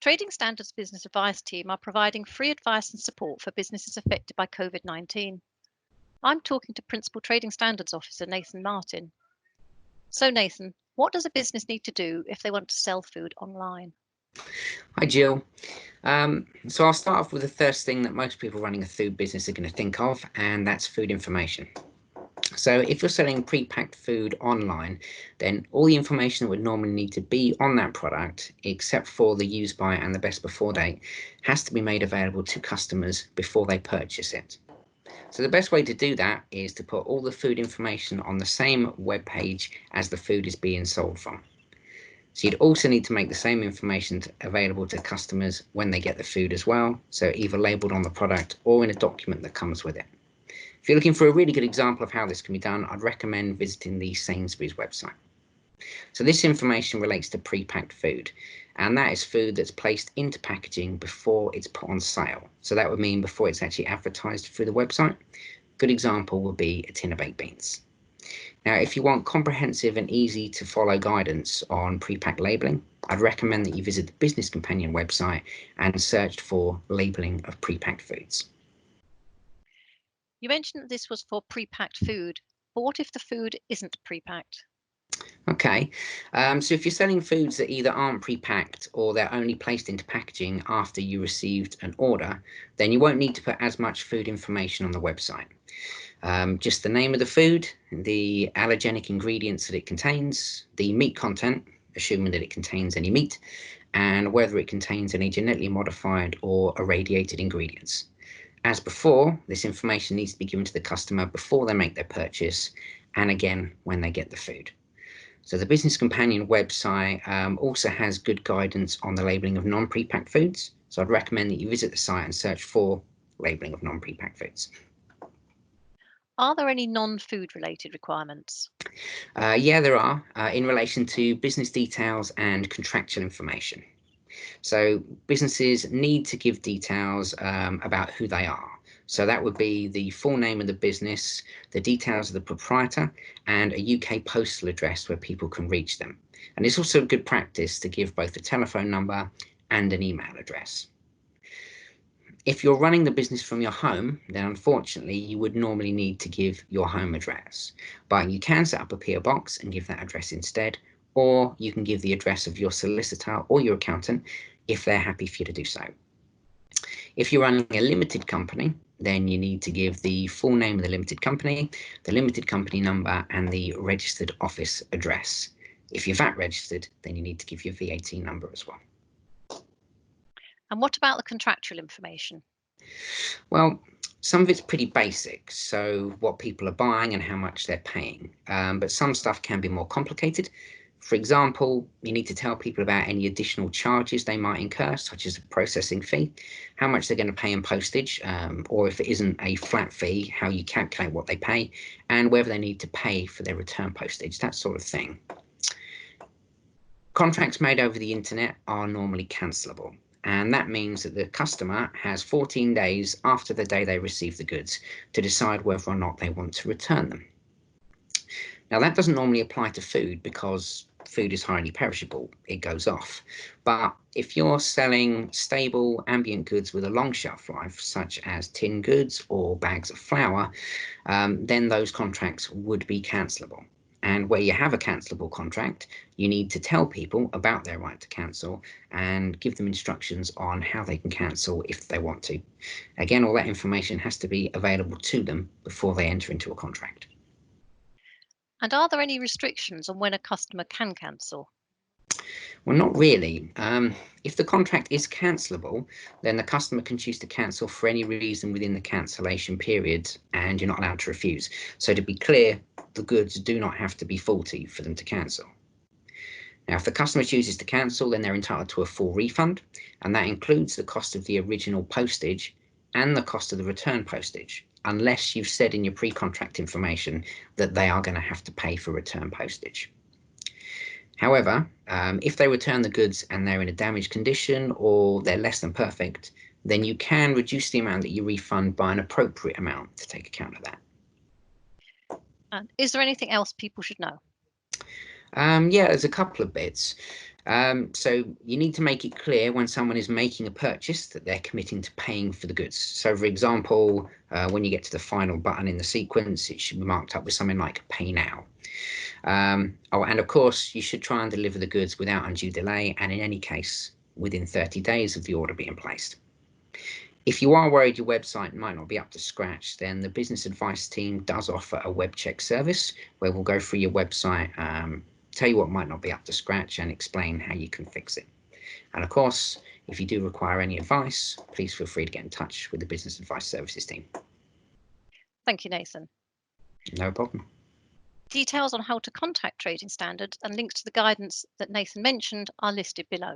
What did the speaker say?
Trading Standards Business Advice Team are providing free advice and support for businesses affected by COVID-19. I'm talking to Principal Trading Standards Officer Nathan Martin. So Nathan, what does a business need to do if they want to sell food online? Hi Jill. So I'll start off with the first thing that most people running a food business are going to think of, and that's food information. So if you're selling pre-packed food online, then all the information that would normally need to be on that product, except for the use by and the best before date, has to be made available to customers before they purchase it. So the best way to do that is to put all the food information on the same web page as the food is being sold from. So you'd also need to make the same information available to customers when they get the food as well, so either labelled on the product or in a document that comes with it. If you're looking for a really good example of how this can be done, I'd recommend visiting the Sainsbury's website. So this information relates to pre-packed food, and that is food that's placed into packaging before it's put on sale. So that would mean before it's actually advertised through the website. Good example would be a tin of baked beans. Now, if you want comprehensive and easy to follow guidance on pre-packed labelling, I'd recommend that you visit the Business Companion website and search for labelling of pre-packed foods. You mentioned that this was for pre-packed food, but what if the food isn't pre-packed? Okay, so if you're selling foods that either aren't pre-packed or they're only placed into packaging after you received an order, then you won't need to put as much food information on the website. Just the name of the food, the allergenic ingredients that it contains, the meat content, assuming that it contains any meat, and whether it contains any genetically modified or irradiated ingredients. As before, this information needs to be given to the customer before they make their purchase, and again when they get the food. So the Business Companion website also has good guidance on the labelling of non-pre-packed foods. So I'd recommend that you visit the site and search for labelling of non-pre-packed foods. Are there any non-food related requirements? Yeah, there are in relation to business details and contractual information. So businesses need to give details about who they are. So that would be the full name of the business, the details of the proprietor, and a UK postal address where people can reach them. And it's also good practice to give both a telephone number and an email address. If you're running the business from your home, then unfortunately you would normally need to give your home address. But you can set up a PO box and give that address instead, or you can give the address of your solicitor or your accountant if they're happy for you to do so. If you're running a limited company, then you need to give the full name of the limited company number, and the registered office address. If you're VAT registered, then you need to give your VAT number as well. And what about the contractual information? Well, some of it's pretty basic, so what people are buying and how much they're paying. But some stuff can be more complicated. For example, you need to tell people about any additional charges they might incur, such as a processing fee, how much they're going to pay in postage, or if it isn't a flat fee, how you calculate what they pay, and whether they need to pay for their return postage, that sort of thing. Contracts made over the internet are normally cancelable, and that means that the customer has 14 days after the day they receive the goods to decide whether or not they want to return them. Now, that doesn't normally apply to food because food is highly perishable, it goes off. But if you're selling stable ambient goods with a long shelf life, such as tin goods or bags of flour, then those contracts would be cancelable. And where you have a cancelable contract, you need to tell people about their right to cancel and give them instructions on how they can cancel if they want to. Again, all that information has to be available to them before they enter into a contract. And are there any restrictions on when a customer can cancel? Well, not really. If the contract is cancelable, then the customer can choose to cancel for any reason within the cancellation period, and you're not allowed to refuse. So to be clear, the goods do not have to be faulty for them to cancel. Now, if the customer chooses to cancel, then they're entitled to a full refund, and that includes the cost of the original postage and the cost of the return postage, unless you've said in your pre-contract information that they are going to have to pay for return postage. However, if they return the goods and they're in a damaged condition or they're less than perfect, then you can reduce the amount that you refund by an appropriate amount to take account of that. And is there anything else people should know? Yeah, there's a couple of bits. So you need to make it clear when someone is making a purchase that they're committing to paying for the goods. So for example, when you get to the final button in the sequence, it should be marked up with something like pay now. And of course, you should try and deliver the goods without undue delay, and in any case, within 30 days of the order being placed. If you are worried your website might not be up to scratch, then the business advice team does offer a web check service where we'll go through your website, tell you what might not be up to scratch, and explain how you can fix it. And of course, if you do require any advice, please feel free to get in touch with the business advice services team. Thank you, Nathan. No problem. Details on how to contact Trading Standards and links to the guidance that Nathan mentioned are listed below.